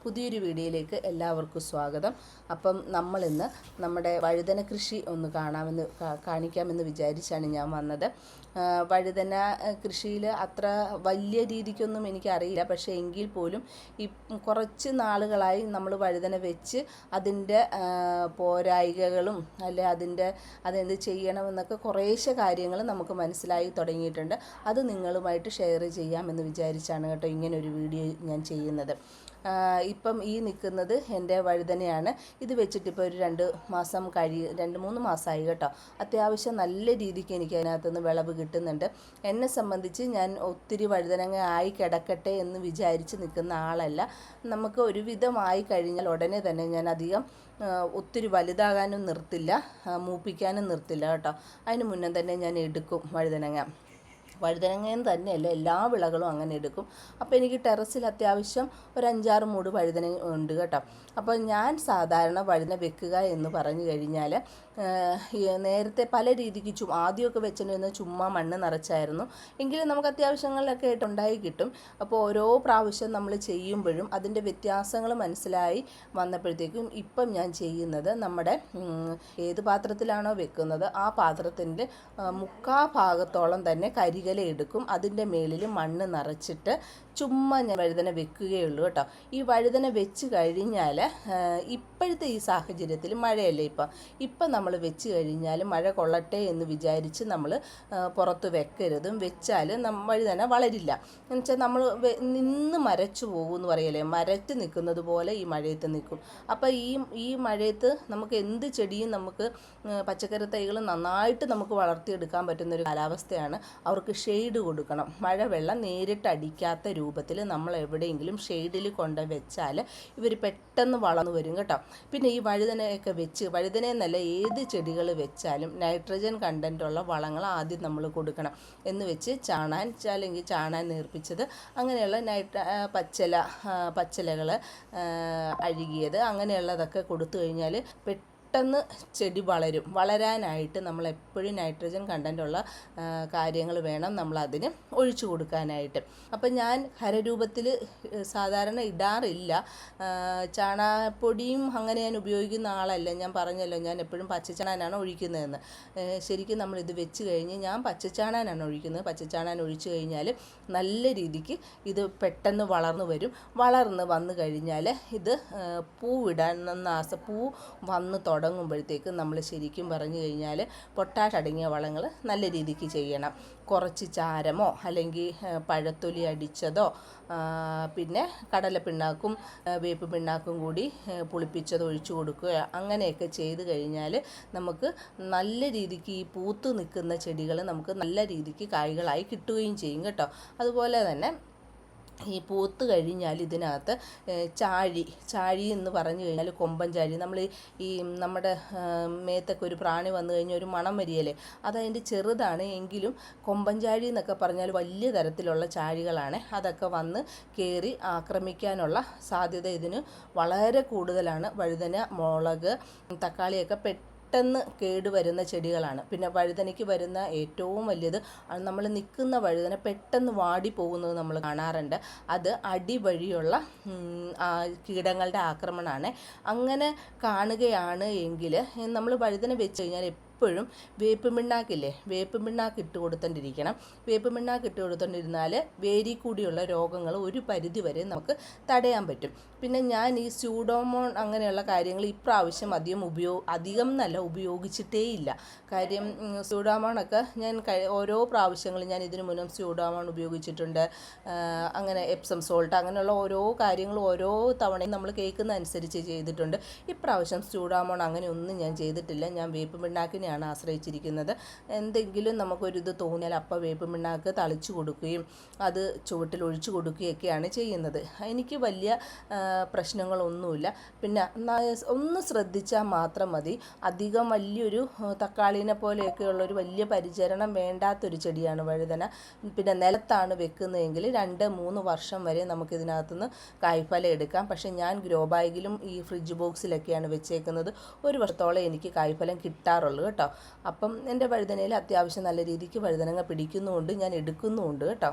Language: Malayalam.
പുതിയൊരു വീഡിയോയിലേക്ക് എല്ലാവർക്കും സ്വാഗതം. അപ്പം നമ്മളിന്ന് നമ്മുടെ വഴുതന കൃഷി ഒന്ന് കാണിക്കാമെന്ന് വിചാരിച്ചാണ് ഞാൻ വന്നത്. വഴുതന കൃഷിയിൽ അത്ര വലിയ രീതിക്കൊന്നും എനിക്കറിയില്ല, പക്ഷേ എങ്കിൽ പോലും ഈ കുറച്ച് നാളുകളായി നമ്മൾ വഴുതന വെച്ച് അതിൻ്റെ പോരായികകളും അതെന്ത് ചെയ്യണമെന്നൊക്കെ കുറേശ്ശെ കാര്യങ്ങൾ നമുക്ക് മനസ്സിലായി തുടങ്ങിയിട്ടുണ്ട്. അത് നിങ്ങളുമായിട്ട് ഷെയർ ചെയ്യാമെന്ന് വിചാരിച്ചാണ് കേട്ടോ ഇങ്ങനൊരു വീഡിയോ ഞാൻ ചെയ്യുന്നത്. ഇപ്പം ഈ നിൽക്കുന്നത് എൻ്റെ വഴുതനയാണ്. ഇത് വെച്ചിട്ടിപ്പോൾ ഒരു 2-3 മാസമായി കേട്ടോ. അത്യാവശ്യം നല്ല രീതിക്ക് എനിക്ക് അതിനകത്തുനിന്ന് വിളവ് കിട്ടുന്നുണ്ട്. എന്നെ സംബന്ധിച്ച് ഞാൻ ഒത്തിരി വഴുതനങ്ങ ആയി കിടക്കട്ടെ എന്ന് വിചാരിച്ച് നിൽക്കുന്ന ആളല്ല. നമുക്ക് ഒരുവിധമായി കഴിഞ്ഞാൽ ഉടനെ തന്നെ ഞാൻ അധികം ഒത്തിരി വലുതാകാനും നിർത്തില്ല, മൂപ്പിക്കാനും നിർത്തില്ല കേട്ടോ. അതിന് മുന്നേ തന്നെ ഞാൻ എടുക്കും വഴുതനങ്ങയും തന്നെയല്ല, എല്ലാ വിളകളും അങ്ങനെ എടുക്കും. അപ്പോൾ എനിക്ക് ടെറസിൽ അത്യാവശ്യം ഒരു 5-6 മൂട് വഴുതന ഉണ്ട് കേട്ടോ. അപ്പോൾ ഞാൻ സാധാരണ വഴുതന വെക്കുക എന്ന് പറഞ്ഞു കഴിഞ്ഞാൽ നേരത്തെ പല രീതിക്ക് ആദ്യമൊക്കെ വെച്ചിരുന്ന ചുമ്മാ മണ്ണ് നിറച്ചായിരുന്നു. എങ്കിലും നമുക്ക് അത്യാവശ്യങ്ങളിലൊക്കെ ആയിട്ട് ഉണ്ടായി കിട്ടും. അപ്പോൾ ഓരോ പ്രാവശ്യം നമ്മൾ ചെയ്യുമ്പോഴും അതിൻ്റെ വ്യത്യാസങ്ങൾ മനസ്സിലായി വന്നപ്പോഴത്തേക്കും ഇപ്പം ഞാൻ ചെയ്യുന്നത് നമ്മുടെ ഏത് പാത്രത്തിലാണോ വെക്കുന്നത് ആ പാത്രത്തിൻ്റെ മുക്കാ ഭാഗത്തോളം തന്നെ കരിയില എടുക്കും. അതിൻ്റെ മേളിൽ മണ്ണ് നിറച്ചിട്ട് ചുമ്മാ ഞാൻ വഴുതന വെക്കുകയുള്ളൂ കേട്ടോ. ഈ വഴുതന വെച്ച് കഴിഞ്ഞാൽ ഇപ്പോഴത്തെ ഈ സാഹചര്യത്തിൽ മഴയല്ലേ ഇപ്പം നമ്മൾ വെച്ച് കഴിഞ്ഞാൽ മഴ കൊള്ളട്ടെ എന്ന് വിചാരിച്ച് നമ്മൾ പുറത്ത് വെക്കരുതും. വെച്ചാൽ വഴുതന വളരില്ല. എന്നുവെച്ചാൽ നമ്മൾ നിന്ന് മരച്ചു പോകുമെന്ന് പറയല്ലേ, മരത്ത് നിൽക്കുന്നത് പോലെ ഈ മഴയത്ത് നിൽക്കും. അപ്പോൾ ഈ മഴയത്ത് നമുക്ക് എന്ത് ചെടിയും നമുക്ക് പച്ചക്കറി തൈകൾ നന്നായിട്ട് നമുക്ക് വളർത്തിയെടുക്കാൻ പറ്റുന്നൊരു കാലാവസ്ഥയാണ്. അവർക്ക് ഷെയ്ഡ് കൊടുക്കണം. മഴവെള്ളം നേരിട്ട് അടിക്കാത്ത രൂപത്തിൽ നമ്മൾ എവിടെയെങ്കിലും ഷെയ്ഡിൽ കൊണ്ട് വെച്ചാൽ ഇവർ പെട്ടെന്ന് വളർന്നു വരും കേട്ടോ. പിന്നെ ഈ വഴുതനയൊക്കെ വഴുതനയെന്നല്ല ഏത് ചെടികൾ വെച്ചാലും നൈട്രജൻ കണ്ടൻറ്റുള്ള വളങ്ങൾ ആദ്യം നമ്മൾ കൊടുക്കണം. എന്ന് വെച്ച് അല്ലെങ്കിൽ ചാണാൻ നേർപ്പിച്ചത് അങ്ങനെയുള്ള പച്ചിലകൾ അഴുകിയത് അങ്ങനെയുള്ളതൊക്കെ കൊടുത്തു കഴിഞ്ഞാൽ പെട്ടെന്ന് ചെടി വളരാനായിട്ട് നമ്മൾ എപ്പോഴും നൈട്രജൻ കണ്ടൻറ്റുള്ള കാര്യങ്ങൾ വേണം നമ്മളതിന് ഒഴിച്ചു കൊടുക്കാനായിട്ട്. അപ്പം ഞാൻ ഖരരൂപത്തിൽ സാധാരണ ഇടാറില്ല. ചാണകപ്പൊടിയും അങ്ങനെ ഞാൻ ഉപയോഗിക്കുന്ന ആളല്ല. ഞാൻ പറഞ്ഞല്ലോ, ഞാൻ എപ്പോഴും പച്ചച്ചാണാനാണ് ഒഴിക്കുന്നതെന്ന്. ശരിക്കും നമ്മളിത് വെച്ച് കഴിഞ്ഞ് ഞാൻ പച്ചച്ചാണാനാണ് ഒഴിക്കുന്നത്. പച്ചച്ചാണാൻ ഒഴിച്ചു കഴിഞ്ഞാൽ നല്ല രീതിക്ക് ഇത് പെട്ടെന്ന് വളർന്ന് വന്നു കഴിഞ്ഞാൽ ഇത് പൂ വന്ന് തുടങ്ങുമ്പോഴത്തേക്ക് നമ്മൾ ശരിക്കും പറഞ്ഞു കഴിഞ്ഞാൽ പൊട്ടാഷ് അടങ്ങിയ വളങ്ങൾ നല്ല രീതിക്ക് ചെയ്യണം. കുറച്ച് ചാരമോ അല്ലെങ്കിൽ പഴത്തൊലി അടിച്ചതോ പിന്നെ കടലപ്പിണ്ണാക്കും വേപ്പ് പിണ്ണാക്കും കൂടി പുളിപ്പിച്ചത് ഒഴിച്ചു കൊടുക്കുക. അങ്ങനെയൊക്കെ ചെയ്ത് കഴിഞ്ഞാൽ നമുക്ക് നല്ല രീതിക്ക് ഈ പൂത്ത് നിൽക്കുന്ന ചെടികൾ നമുക്ക് നല്ല രീതിക്ക് കായ്കളായി കിട്ടുകയും ചെയ്യും കേട്ടോ. അതുപോലെ തന്നെ ഈ പൂത്ത് കഴിഞ്ഞാൽ ഇതിനകത്ത് ചാഴി എന്ന് പറഞ്ഞു കഴിഞ്ഞാൽ കൊമ്പൻ ചാഴി, നമ്മൾ ഈ നമ്മുടെ മേത്തൊക്കെ ഒരു പ്രാണി വന്നു കഴിഞ്ഞാൽ ഒരു മണം വരികയല്ലേ, അതതിൻ്റെ ചെറുതാണ്. എങ്കിലും കൊമ്പൻ ചാഴി എന്നൊക്കെ പറഞ്ഞാൽ വലിയ തരത്തിലുള്ള ചാഴികളാണ്. അതൊക്കെ വന്ന് കയറി ആക്രമിക്കാനുള്ള സാധ്യത ഇതിന് വളരെ കൂടുതലാണ്. വഴുതന, മുളക്, തക്കാളിയൊക്കെ പെട്ടെന്ന് കേടുവരുന്ന ചെടികളാണ്. പിന്നെ വഴുതനയ്ക്ക് വരുന്ന ഏറ്റവും വലിയത് നമ്മൾ നിൽക്കുന്ന വഴുതന പെട്ടെന്ന് വാടി പോകുന്നത് നമ്മൾ കാണാറുണ്ട്. അത് അടിവഴിയുള്ള കീടങ്ങളുടെ ആക്രമണമാണ്. അങ്ങനെ കാണുകയാണ് എങ്കിൽ നമ്മൾ വഴുതന വെച്ച് കഴിഞ്ഞാൽ എപ്പോഴും വേപ്പ് പിണ്ണാക്ക് ഇട്ട് കൊടുത്തോണ്ടിരിക്കണം. വേപ്പ് പിണ്ണാക്ക് ഇട്ട് കൊടുത്തോണ്ടിരുന്നാൽ വേരി കൂടിയുള്ള രോഗങ്ങൾ ഒരു പരിധി വരെ നമുക്ക് തടയാൻ പറ്റും. പിന്നെ ഞാൻ ഈ സ്യൂഡോമോൺ അങ്ങനെയുള്ള കാര്യങ്ങൾ ഇപ്രാവശ്യം അധികം നല്ല ഉപയോഗിച്ചിട്ടേ ഇല്ല. കാര്യം സ്യൂഡോമോണൊക്കെ ഞാൻ ഓരോ പ്രാവശ്യങ്ങളും ഞാൻ ഇതിനു മുന്നേ സ്യൂഡോമോൺ ഉപയോഗിച്ചിട്ടുണ്ട്. അങ്ങനെ എപ്സം സോൾട്ട് അങ്ങനെയുള്ള ഓരോ കാര്യങ്ങളും ഓരോ തവണയും നമ്മൾ കേൾക്കുന്ന അനുസരിച്ച് ചെയ്തിട്ടുണ്ട്. ഇപ്രാവശ്യം സ്യൂഡോമോൺ അങ്ങനെ ഒന്നും ഞാൻ ചെയ്തിട്ടില്ല. ഞാൻ വേപ്പ് പിണ്ണാക്കിനെയാണ് ആശ്രയിച്ചിരിക്കുന്നത്. എന്തെങ്കിലും നമുക്കൊരിത് തോന്നിയാൽ അപ്പം വേപ്പ് പിണ്ണാക്ക് തളിച്ചു കൊടുക്കുകയും അത് ചുവട്ടിൽ ഒഴിച്ചു കൊടുക്കുകയൊക്കെയാണ് ചെയ്യുന്നത്. എനിക്ക് വലിയ പ്രശ്നങ്ങളൊന്നുമില്ല. പിന്നെ ഒന്ന് ശ്രദ്ധിച്ചാൽ മാത്രം മതി. അധികം വലിയൊരു തക്കാളീനെ പോലെയൊക്കെയുള്ളൊരു വലിയ പരിചരണം വേണ്ടാത്തൊരു ചെടിയാണ് വഴുതന. പിന്നെ നിലത്താണ് വെക്കുന്നതെങ്കിൽ 2-3 വർഷം വരെ നമുക്കിതിനകത്തുനിന്ന് കായ്ഫലം എടുക്കാം. പക്ഷേ ഞാൻ ഗ്രോ ബാഗിലും ഈ ഫ്രിഡ്ജ് ബോക്സിലൊക്കെയാണ് വെച്ചേക്കുന്നത്. 1 വർഷത്തോളം എനിക്ക് കായ്ഫലം കിട്ടാറുള്ളൂ കേട്ടോ. അപ്പം എൻ്റെ വഴുതനയിൽ അത്യാവശ്യം നല്ല രീതിക്ക് വഴുതനങ്ങ പിടിക്കുന്നുമുണ്ട്, ഞാൻ എടുക്കുന്നുമുണ്ട് കേട്ടോ.